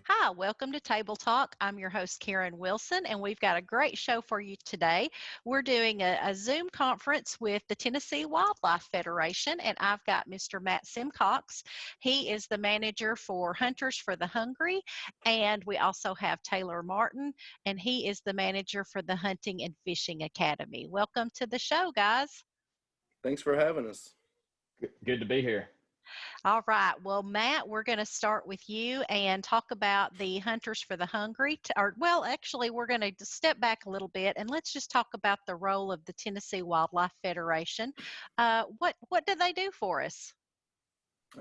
Hi, welcome to Table Talk. I'm your host, Karen Wilson, and we've got a great show for you today. We're doing a Zoom conference with the Tennessee Wildlife Federation, and I've got Mr. Matt Simcox. He is the manager for Hunters for the Hungry, and we also have Taylor Martin, and he is the manager for the Hunting and Fishing Academy. Welcome to the show, guys. Thanks for having us. Good to be here. All right. Well, Matt, we're going to start with you and talk about the Hunters for the Hungry. Actually, we're going to step back a little bit and let's just talk about the role of the Tennessee Wildlife Federation. What do they do for us?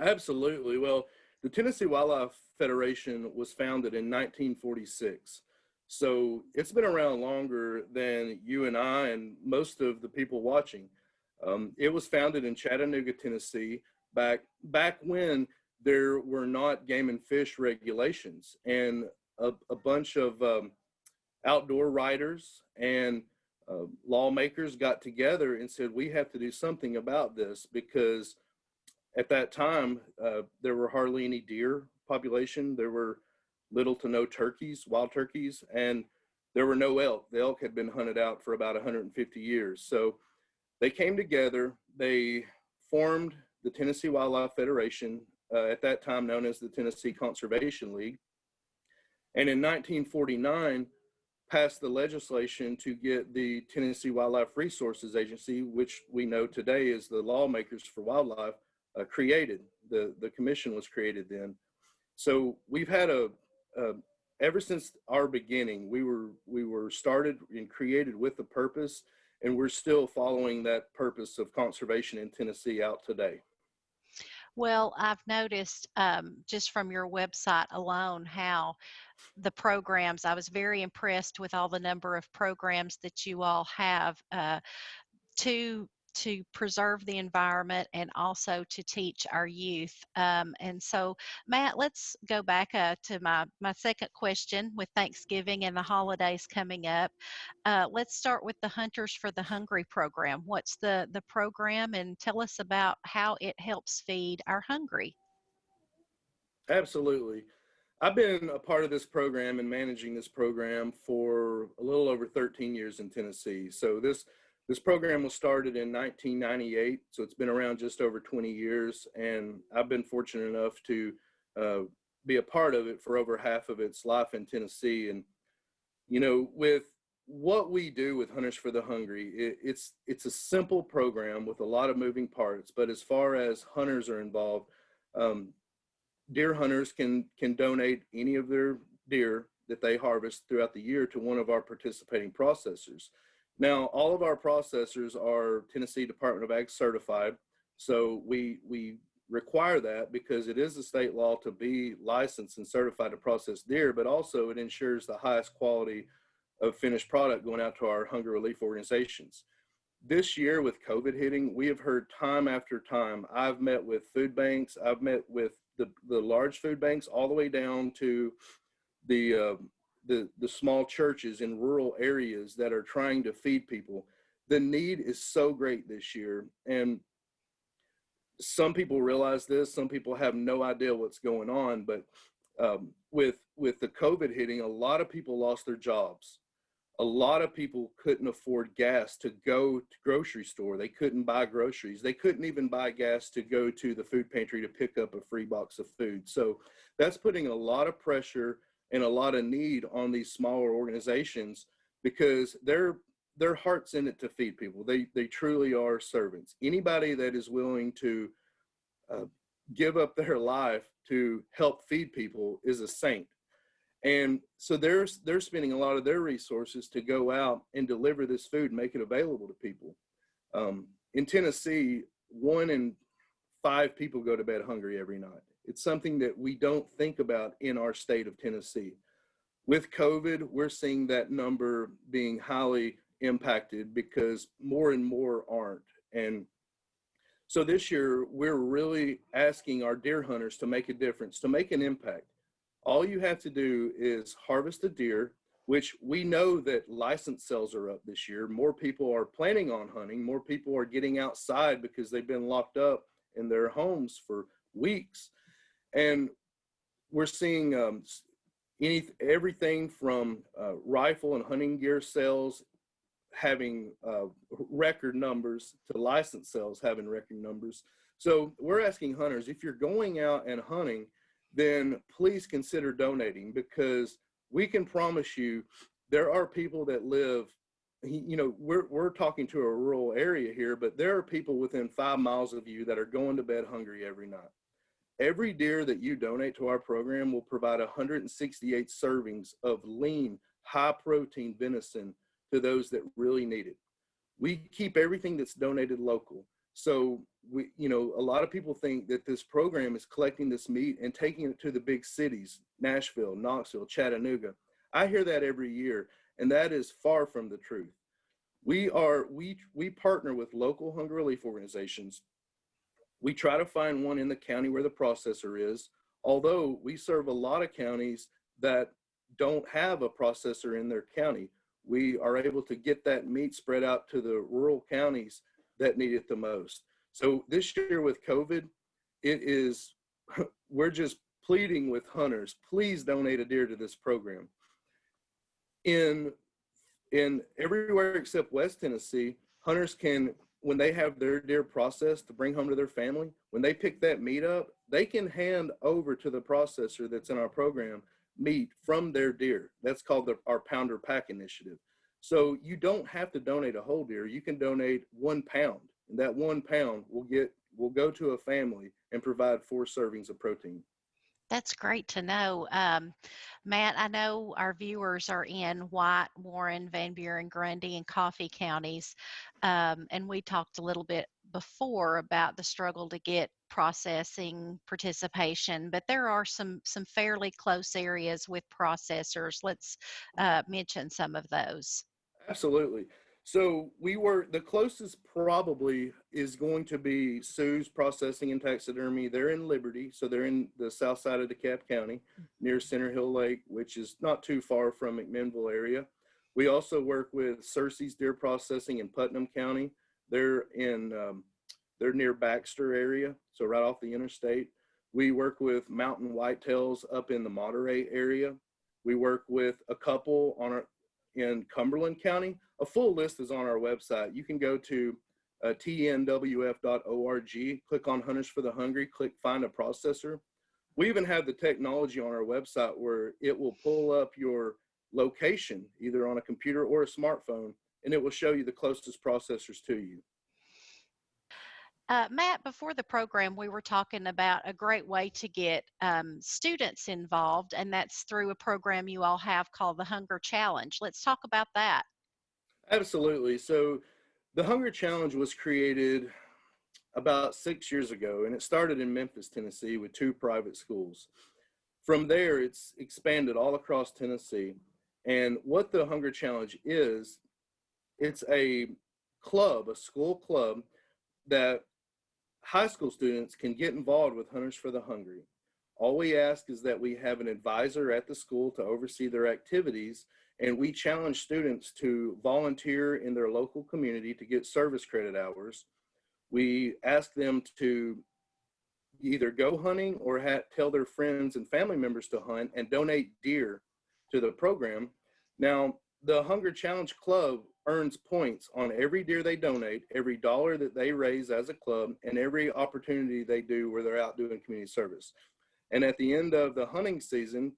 Absolutely. Well, the Tennessee Wildlife Federation was founded in 1946. So it's been around longer than you and I and most of the people watching. It was founded in Chattanooga, Tennessee, back when there were not game and fish regulations, and a bunch of outdoor writers and lawmakers got together and said, we have to do something about this, because at that time there were hardly any deer population. There were little to no turkeys, wild turkeys, and there were no elk. The elk had been hunted out for about 150 years. So they came together, they formed the Tennessee Wildlife Federation, at that time known as the Tennessee Conservation League. And in 1949, passed the legislation to get the Tennessee Wildlife Resources Agency, which we know today is the Lawmakers for Wildlife, created. The commission was created then. So we've had ever since our beginning, we were started and created with a purpose, and we're still following that purpose of conservation in Tennessee out today. Well, I've noticed just from your website alone how the programs, I was very impressed with all the number of programs that you all have to preserve the environment and also to teach our youth. And so, Matt, let's go back to my second question. With Thanksgiving and the holidays coming up, let's start with the Hunters for the Hungry program. What's the program, and tell us about how it helps feed our hungry? Absolutely. I've been a part of this program and managing this program for a little over 13 years in Tennessee. So this program was started in 1998, so it's been around just over 20 years, and I've been fortunate enough to be a part of it for over half of its life in Tennessee. And, you know, with what we do with Hunters for the Hungry, it's a simple program with a lot of moving parts, but as far as hunters are involved, deer hunters can donate any of their deer that they harvest throughout the year to one of our participating processors. Now, all of our processors are Tennessee Department of Ag certified, so we require that because it is a state law to be licensed and certified to process deer, but also it ensures the highest quality of finished product going out to our hunger relief organizations. This year with COVID hitting, we have heard time after time. I've met with food banks, I've met with the large food banks all the way down to the small churches in rural areas that are trying to feed people. The need is so great this year, and some people realize this, some people have no idea what's going on, but with the COVID hitting, a lot of people lost their jobs. A lot of people couldn't afford gas to go to grocery store. They couldn't buy groceries. They couldn't even buy gas to go to the food pantry to pick up a free box of food. So that's putting a lot of pressure and a lot of need on these smaller organizations, because their heart's in it to feed people. They truly are servants. Anybody that is willing to give up their life to help feed people is a saint. And so they're spending a lot of their resources to go out and deliver this food and make it available to people. In Tennessee, 1 in 5 people go to bed hungry every night. It's something that we don't think about in our state of Tennessee. With COVID, we're seeing that number being highly impacted because more and more aren't. And so this year, we're really asking our deer hunters to make a difference, to make an impact. All you have to do is harvest a deer, which we know that license sales are up this year. More people are planning on hunting. More people are getting outside because they've been locked up in their homes for weeks. And we're seeing everything from rifle and hunting gear sales having record numbers to license sales having record numbers. So we're asking hunters, if you're going out and hunting, then please consider donating, because we can promise you there are people that live, you know, we're talking to a rural area here, but there are people within 5 miles of you that are going to bed hungry every night. Every deer that you donate to our program will provide 168 servings of lean, high protein venison to those that really need it. We keep everything that's donated local. So we, you know, a lot of people think that this program is collecting this meat and taking it to the big cities, Nashville, Knoxville, Chattanooga. I hear that every year, and that is far from the truth. We partner with local hunger relief organizations. We try to find one in the county where the processor is, although we serve a lot of counties that don't have a processor in their county. We are able to get that meat spread out to the rural counties that need it the most. So this year with COVID, we're just pleading with hunters, please donate a deer to this program. In everywhere except West Tennessee, hunters can, when they have their deer processed to bring home to their family, when they pick that meat up, they can hand over to the processor that's in our program meat from their deer. That's called our Pounder Pack Initiative. So you don't have to donate a whole deer. You can donate 1 pound, and that 1 pound will go to a family and provide 4 servings of protein. That's great to know. Matt, I know our viewers are in White, Warren, Van Buren, Grundy, and Coffee counties. And we talked a little bit before about the struggle to get processing participation, but there are some fairly close areas with processors. Let's mention some of those. Absolutely. So the closest probably is going to be Sue's Processing and Taxidermy. They're in Liberty, so they're in the south side of DeKalb County near Center Hill Lake, which is not too far from McMinnville area. We also work with Cersei's Deer Processing in Putnam County. They're near Baxter area, so right off the interstate. We work with Mountain Whitetails up in the Monterey area. We work with a couple in Cumberland County. A full list is on our website. You can go to tnwf.org, click on Hunters for the Hungry, click Find a Processor. We even have the technology on our website where it will pull up your location, either on a computer or a smartphone, and it will show you the closest processors to you. Matt, before the program, we were talking about a great way to get students involved, and that's through a program you all have called the Hunger Challenge. Let's talk about that. Absolutely. So the Hunger Challenge was created about 6 years ago, and it started in Memphis, Tennessee with 2 private schools. From there, it's expanded all across Tennessee. And what the Hunger Challenge is, it's a club, a school club, that high school students can get involved with Hunters for the Hungry. All we ask is that we have an advisor at the school to oversee their activities, and we challenge students to volunteer in their local community to get service credit hours. We ask them to either go hunting or tell their friends and family members to hunt and donate deer to the program. Now, the Hunger Challenge Club earns points on every deer they donate, every dollar that they raise as a club, and every opportunity they do where they're out doing community service. And at the end of the hunting season,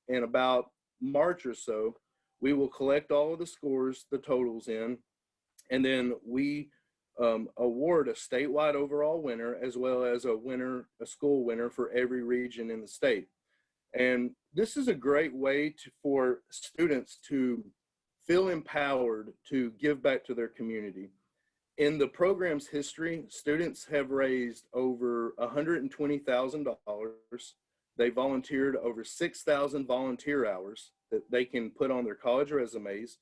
in about March or so, we will collect all of the scores, the totals in, and then we award a statewide overall winner as well as a school winner for every region in the state. And this is a great way for students to feel empowered to give back to their community. in the program's history, students have raised over $120,000. They volunteered over 6,000 volunteer hours that they can put on their college resumes.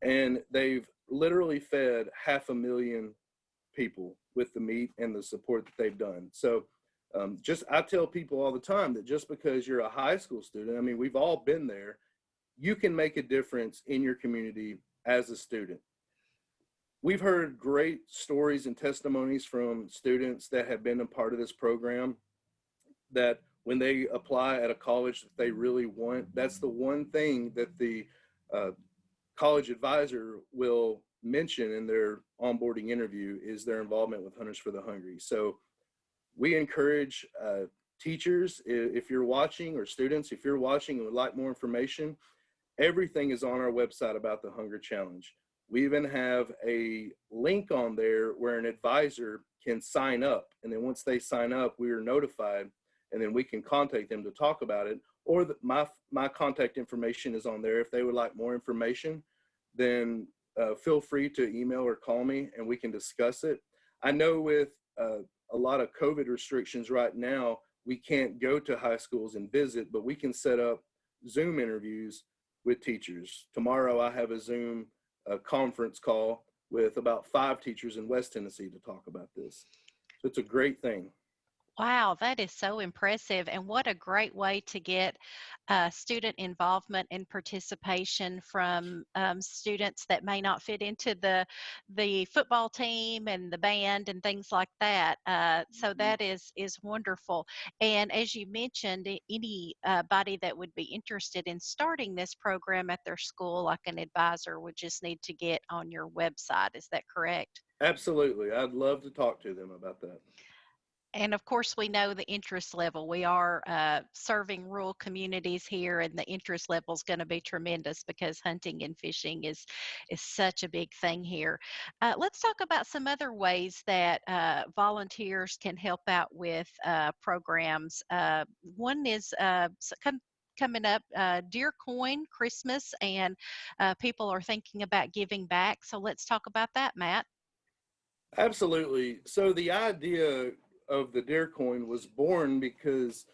And they've literally fed 500,000 people with the meat and the support that they've done. So I tell people all the time that just because you're a high school student, I mean, we've all been there, you can make a difference in your community as a student. We've heard great stories and testimonies from students that have been a part of this program, that when they apply at a college that they really want, that's the one thing that the college advisor will mention in their onboarding interview is their involvement with Hunters for the Hungry. So we encourage teachers, if you're watching, or students, if you're watching and would like more information, everything is on our website about the Hunger Challenge. We even have a link on there where an advisor can sign up. And then once they sign up, we are notified, and then we can contact them to talk about it. Or my contact information is on there. If they would like more information, then feel free to email or call me and we can discuss it. I know with a lot of COVID restrictions right now, we can't go to high schools and visit, but we can set up Zoom interviews with teachers. Tomorrow I have a Zoom conference call with about 5 teachers in West Tennessee to talk about this. So it's a great thing. Wow, that is so impressive. And what a great way to get student involvement and participation from students that may not fit into the football team and the band and things like that. So that is wonderful. And as you mentioned, anybody that would be interested in starting this program at their school, like an advisor, would just need to get on your website. Is that correct? Absolutely. I'd love to talk to them about that. And of course, we know the interest level. We are serving rural communities here, and the interest level is going to be tremendous because hunting and fishing is such a big thing here. Let's talk about some other ways that volunteers can help out with programs. One is coming up, Deer Coin Christmas, and people are thinking about giving back. So let's talk about that, Matt. Absolutely. So the idea of the Deer Coin was born because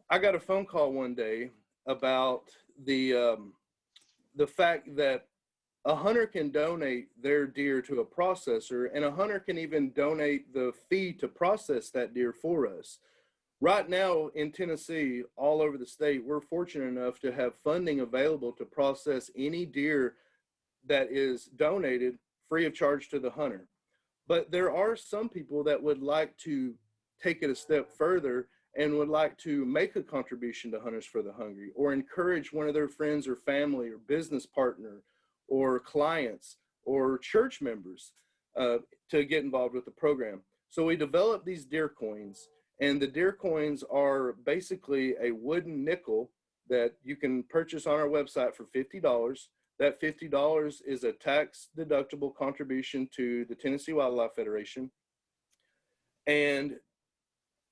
I got a phone call one day about the fact that a hunter can donate their deer to a processor, and a hunter can even donate the fee to process that deer for us. Right now in Tennessee, all over the state, we're fortunate enough to have funding available to process any deer that is donated free of charge to the hunter. But there are some people that would like to take it a step further and would like to make a contribution to Hunters for the Hungry, or encourage one of their friends or family or business partner or clients or church members to get involved with the program. So we developed these deer coins, and the deer coins are basically a wooden nickel that you can purchase on our website for $50. That $50 is a tax-deductible contribution to the Tennessee Wildlife Federation. And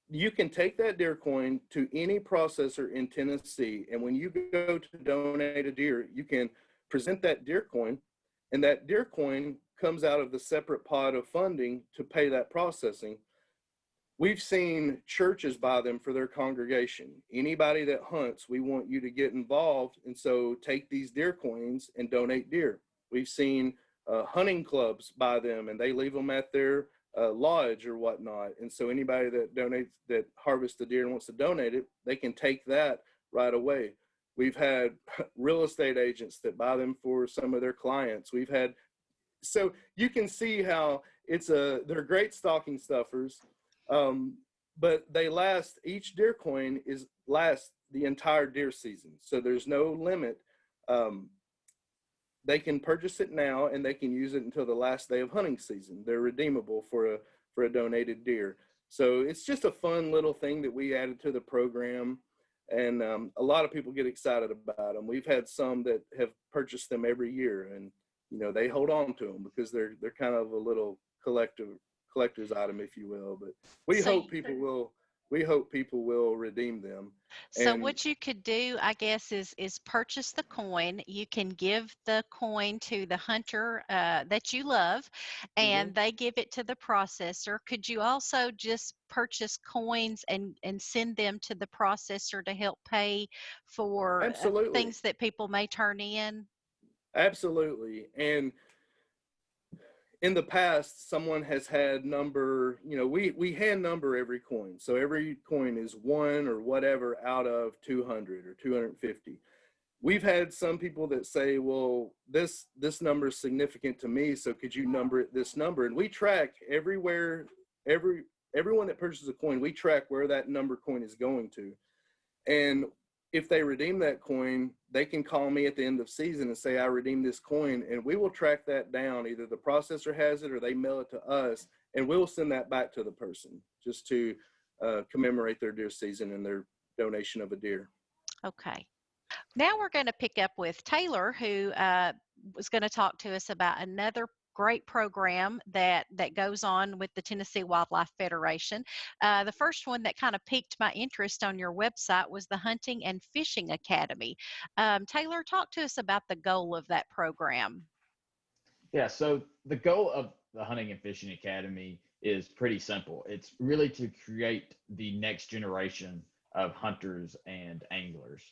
you can take that deer coin to any processor in Tennessee. And when you go to donate a deer, you can present that deer coin, and that deer coin comes out of the separate pot of funding to pay that processing. We've seen churches buy them for their congregation. Anybody that hunts, we want you to get involved. And so take these deer coins and donate deer. We've seen hunting clubs buy them, and they leave them at their lodge or whatnot. And so anybody that donates, that harvests the deer and wants to donate it, they can take that right away. We've had real estate agents that buy them for some of their clients. We've had, so you can see how they're great stocking stuffers. But they last, each deer coin lasts the entire deer season. So there's no limit. They can purchase it now and they can use it until the last day of hunting season. They're redeemable for a donated deer. So it's just a fun little thing that we added to the program. And a lot of people get excited about them. We've had some that have purchased them every year, and they hold on to them because they're kind of a little collector's item, if you will. But we hope people we hope people will redeem them. So And what you could do, I guess, is purchase the coin. You can give the coin to the hunter that you love, mhm, and they give it to the processor. Could you also just purchase coins and send them to the processor to help pay for absolutely, things that people may turn in? absolutely. And in the past, someone has had number, we hand number every coin. So every coin is one or whatever out of 200 or 250. We've had some people that say, well, this number is significant to me, so could you number it this number? And we track everywhere, everyone that purchases a coin, we track where that number coin is going to. And if they redeem that coin, they can call me at the end of season and say, I redeemed this coin, and we will track that down. Either the processor has it or they mail it to us, and we'll send that back to the person just to commemorate their deer season and their donation of a deer. Okay. Now we're going to pick up with Taylor, who was going to talk to us about another great program that goes on with the Tennessee Wildlife Federation. The first one that kind of piqued my interest on your website was the Hunting and Fishing Academy. Taylor, talk to us about the goal of that program. Yeah, so the goal of the Hunting and Fishing Academy is pretty simple. It's really to create the next generation of hunters and anglers.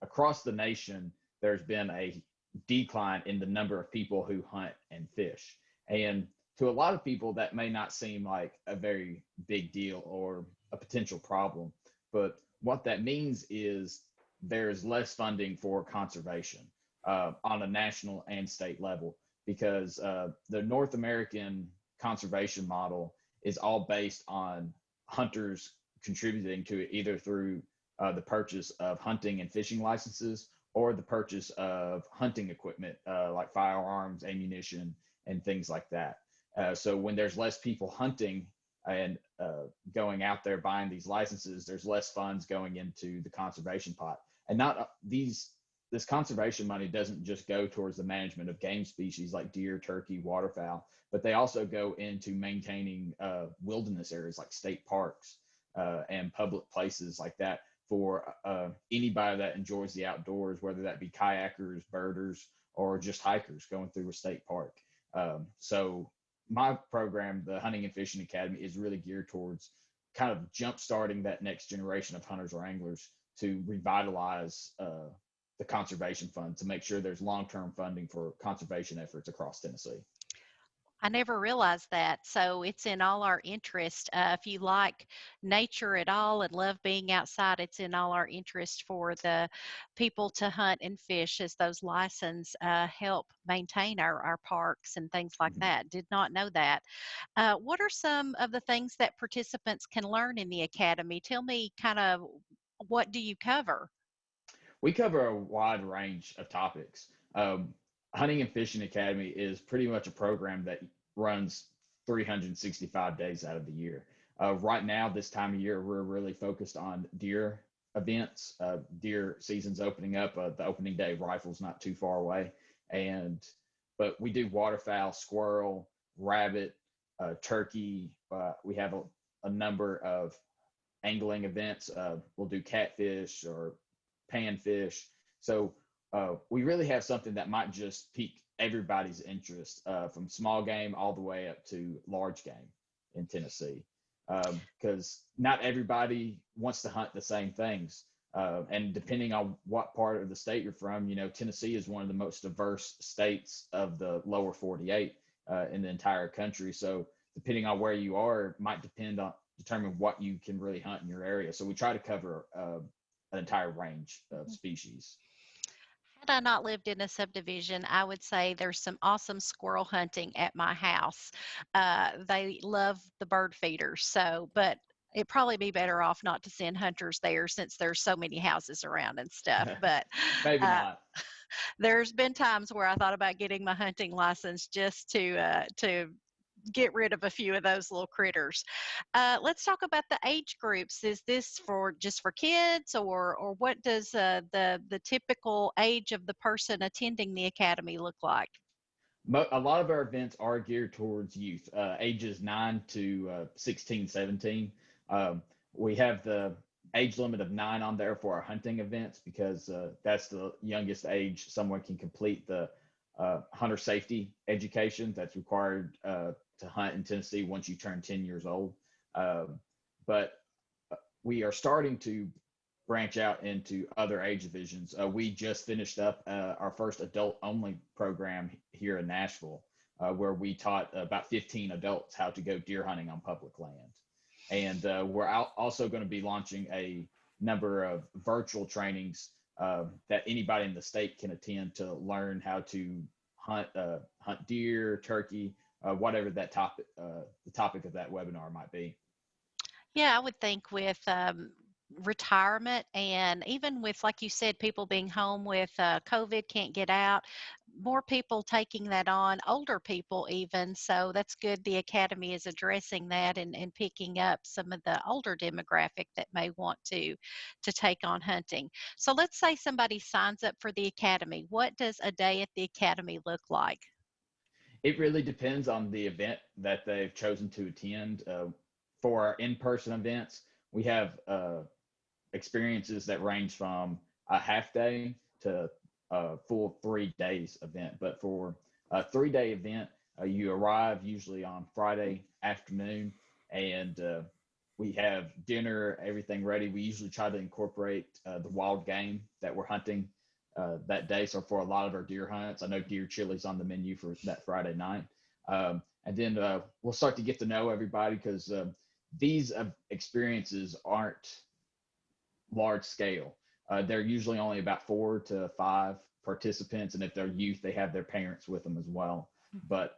Across the nation, there's been a decline in the number of people who hunt and fish. And to a lot of people, that may not seem like a very big deal or a potential problem. But what that means is there's less funding for conservation on a national and state level because the North American conservation model is all based on hunters contributing to it either through the purchase of hunting and fishing licenses or the purchase of hunting equipment like firearms, ammunition, and things like that. So when there's less people hunting and going out there buying these licenses, there's less funds going into the conservation pot. And not this conservation money doesn't just go towards the management of game species like deer, turkey, waterfowl, but they also go into maintaining wilderness areas like state parks and public places like that for anybody that enjoys the outdoors, whether that be kayakers, birders, or just hikers going through a state park. So my program, the Hunting and Fishing Academy, is really geared towards kind of jump starting that next generation of hunters or anglers to revitalize the conservation fund to make sure there's long-term funding for conservation efforts across Tennessee. I never realized that. So it's in all our interest. If you like nature at all and love being outside, it's in all our interest for the people to hunt and fish as those licenses help maintain our parks and things like Mhm. that. Did not know that. What are some of the things that participants can learn in the academy? Tell me kind of what do you cover? We cover a wide range of topics. Hunting and Fishing Academy is pretty much a program that runs 365 days out of the year. Right now, this time of year, we're really focused on deer events. Deer season's opening up. The opening day rifle's not too far away, and but we do waterfowl, squirrel, rabbit, turkey. We have a number of angling events. We'll do catfish or panfish. So we really have something that might just pique everybody's interest from small game all the way up to large game in Tennessee. Because not everybody wants to hunt the same things. And depending on what part of the state you're from, Tennessee is one of the most diverse states of the lower 48 in the entire country. So depending on where you are, might determine what you can really hunt in your area. So we try to cover an entire range of species. Had I not lived in a subdivision, I would say there's some awesome squirrel hunting at my house. They love the bird feeders, but it'd probably be better off not to send hunters there since there's so many houses around and stuff. But Maybe uh, not. there's been times where I thought about getting my hunting license just to get rid of a few of those little critters. Let's talk about the age groups. Is this for just for kids, or what does the typical age of the person attending the academy look like? A lot of our events are geared towards youth, ages 9 to 16, 17. Um, We have the age limit of 9 on there for our hunting events because that's the youngest age someone can complete the hunter safety education that's required to hunt in Tennessee once you turn 10 years old. But we are starting to branch out into other age divisions. We just finished up our first adult only program here in Nashville, where we taught about 15 adults how to go deer hunting on public land. And we're also going to be launching a number of virtual trainings that anybody in the state can attend to learn how to hunt deer, turkey, whatever that topic, the topic of that webinar might be. Yeah, I would think with retirement and even with, like you said, people being home with COVID, can't get out, more people taking that on, older people even. So that's good. The Academy is addressing that and picking up some of the older demographic that may want to take on hunting. So let's say somebody signs up for the Academy. What does a day at the Academy look like? It really depends on the event that they've chosen to attend. For our in-person events, we have experiences that range from a half day to a full 3 days event. But for a 3 day event, you arrive usually on Friday afternoon, and we have dinner, everything ready. We usually try to incorporate the wild game that we're hunting that day. So for a lot of our deer hunts, I know deer chili's on the menu for that Friday night. And then we'll start to get to know everybody because these experiences aren't large scale. They're usually only about 4 to 5 participants, and if they're youth, they have their parents with them as well. But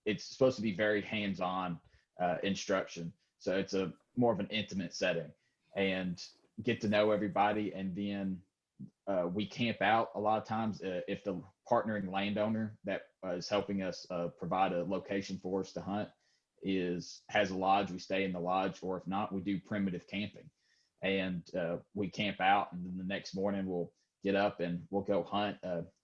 it's supposed to be very hands-on instruction, so it's a more of an intimate setting, and get to know everybody. And then we camp out a lot of times if the partnering landowner that is helping us provide a location for us to hunt has a lodge, we stay in the lodge, or if not, we do primitive camping. And we camp out, and then the next morning we'll get up and we'll go hunt.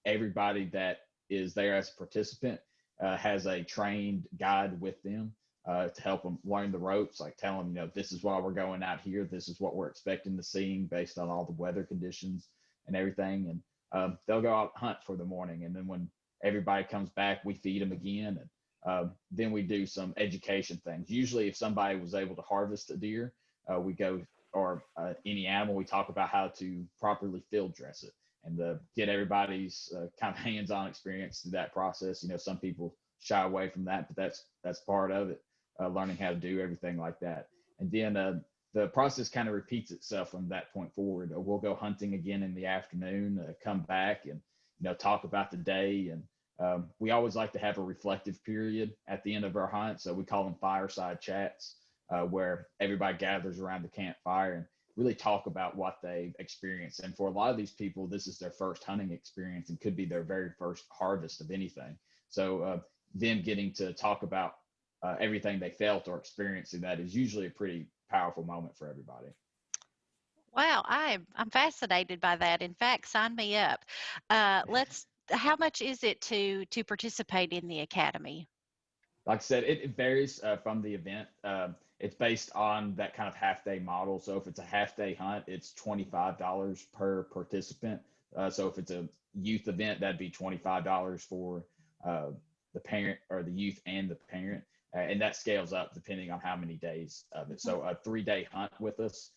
Everybody that is there as a participant has a trained guide with them to help them learn the ropes, like tell them, this is why we're going out here. This is what we're expecting to see based on all the weather conditions and everything. And they'll go out hunt for the morning. And then when everybody comes back, we feed them again. And then we do some education things. Usually if somebody was able to harvest a deer, we go, or any animal, we talk about how to properly field dress it and get everybody's kind of hands-on experience through that process. Some people shy away from that, but that's part of it, learning how to do everything like that. And then the process kind of repeats itself from that point forward. We'll go hunting again in the afternoon, come back and talk about the day. And we always like to have a reflective period at the end of our hunt, so we call them fireside chats. Where everybody gathers around the campfire and really talk about what they've experienced. And for a lot of these people, this is their first hunting experience and could be their very first harvest of anything. So them getting to talk about everything they felt or experiencing that is usually a pretty powerful moment for everybody. Wow, I'm fascinated by that. In fact, sign me up. How much is it to participate in the Academy? Like I said, it varies from the event. It's based on that kind of half day model. So if it's a half day hunt, it's $25 per participant. So if it's a youth event, that'd be $25 for the parent or the youth and the parent. And that scales up depending on how many days of it. So a 3 day hunt with us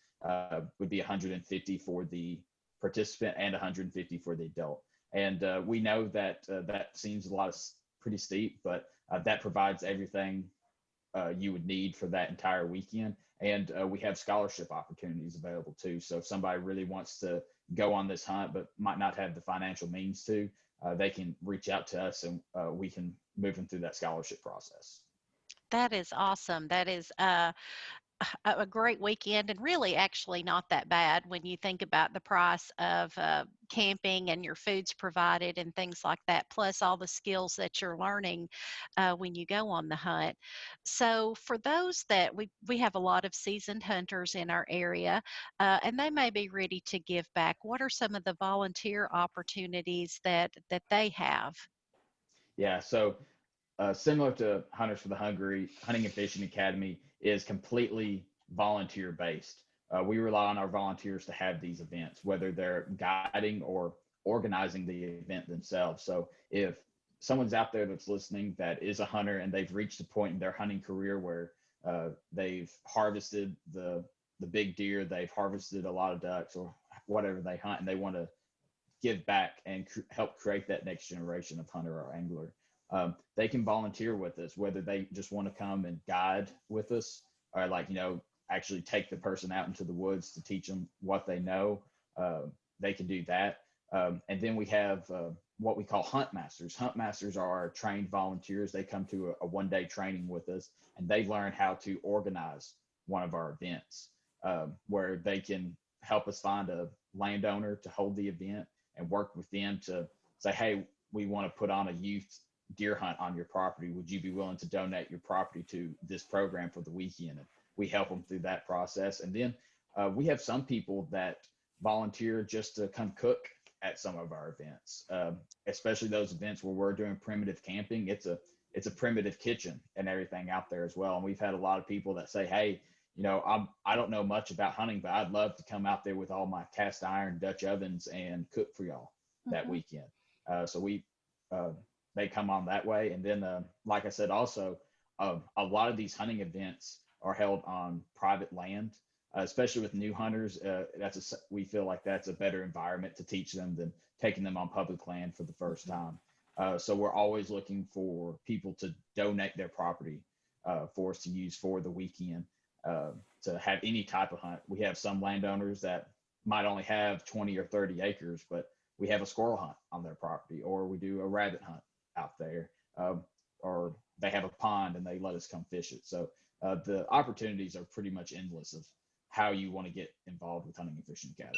would be $150 for the participant and $150 for the adult. And we know that that seems pretty steep, but that provides everything you would need for that entire weekend. And we have scholarship opportunities available too. So if somebody really wants to go on this hunt but might not have the financial means to, they can reach out to us and we can move them through that scholarship process. That is awesome. That is a great weekend, and really actually not that bad when you think about the price of camping and your food's provided and things like that, plus all the skills that you're learning when you go on the hunt. So for those that we have a lot of seasoned hunters in our area, and they may be ready to give back, what are some of the volunteer opportunities that they have? Yeah, so similar to Hunters for the Hungry, Hunting and Fishing Academy is completely volunteer based. We rely on our volunteers to have these events, whether they're guiding or organizing the event themselves. So if someone's out there that's listening that is a hunter and they've reached a point in their hunting career where they've harvested the big deer, they've harvested a lot of ducks or whatever they hunt, and they want to give back and help create that next generation of hunter or angler, they can volunteer with us, whether they just want to come and guide with us or actually take the person out into the woods to teach them what they know. They can do that. And then we have what we call hunt masters. Hunt masters are our trained volunteers. They come to a one-day training with us, and they learn how to organize one of our events, where they can help us find a landowner to hold the event and work with them to say, hey, we want to put on a youth deer hunt on your property. Would you be willing to donate your property to this program for the weekend? And we help them through that process. And then we have some people that volunteer just to come cook at some of our events, especially those events where we're doing primitive camping. It's a primitive kitchen and everything out there as well. And we've had a lot of people that say, hey, I don't know much about hunting, but I'd love to come out there with all my cast iron Dutch ovens and cook for y'all that weekend. So they come on that way. And then, like I said, also, a lot of these hunting events are held on private land, especially with new hunters. We feel like that's a better environment to teach them than taking them on public land for the first time. So we're always looking for people to donate their property for us to use for the weekend, to have any type of hunt. We have some landowners that might only have 20 or 30 acres, but we have a squirrel hunt on their property, or we do a rabbit hunt out there, or they have a pond and they let us come fish it. So the opportunities are pretty much endless of how you want to get involved with Hunting and Fishing Academy.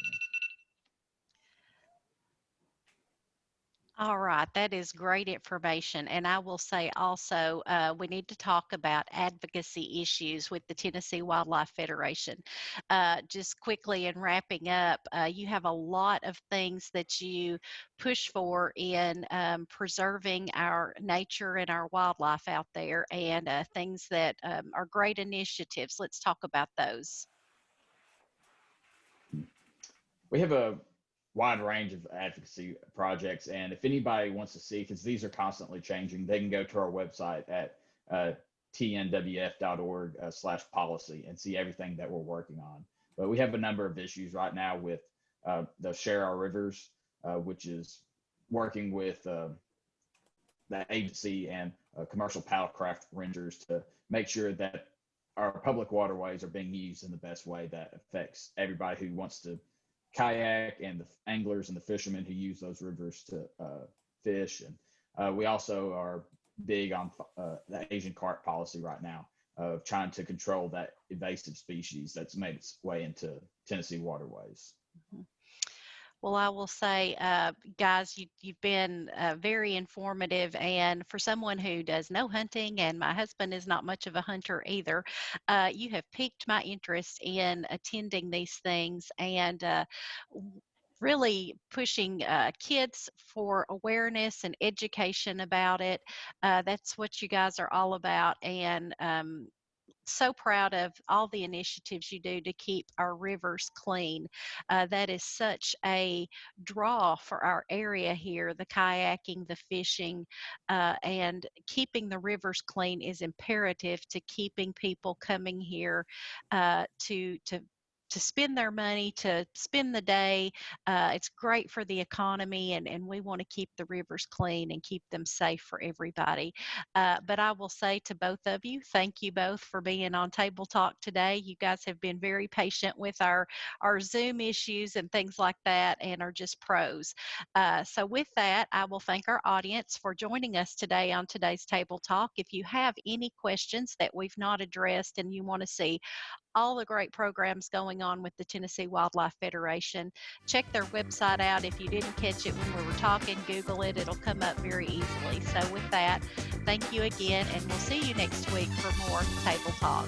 All right, that is great information. And I will say also, we need to talk about advocacy issues with the Tennessee Wildlife Federation. Just quickly in wrapping up, you have a lot of things that you push for in preserving our nature and our wildlife out there, and things that are great initiatives. Let's talk about those. We have a wide range of advocacy projects, and if anybody wants to see, because these are constantly changing, they can go to our website at tnwf.org/policy and see everything that we're working on. But we have a number of issues right now with the Share Our Rivers, which is working with the agency and commercial paddlecraft rangers to make sure that our public waterways are being used in the best way that affects everybody who wants to kayak, and the anglers and the fishermen who use those rivers to fish. And we also are big on the Asian carp policy right now, of trying to control that invasive species that's made its way into Tennessee waterways. Well, I will say, guys, you've been very informative. And for someone who does no hunting, and my husband is not much of a hunter either, you have piqued my interest in attending these things and really pushing kids for awareness and education about it. That's what you guys are all about. And so proud of all the initiatives you do to keep our rivers clean. That is such a draw for our area here. The kayaking, the fishing, and keeping the rivers clean is imperative to keeping people coming here to spend their money, to spend the day. It's great for the economy, and we want to keep the rivers clean and keep them safe for everybody. But I will say to both of you, thank you both for being on Table Talk today. You guys have been very patient with our Zoom issues and things like that, and are just pros. So with that, I will thank our audience for joining us today on today's Table Talk. If you have any questions that we've not addressed and you want to see all the great programs going on with the Tennessee Wildlife Federation, check their website out. If you didn't catch it when we were talking, Google it. It'll come up very easily. So with that, thank you again, and we'll see you next week for more Table Talk.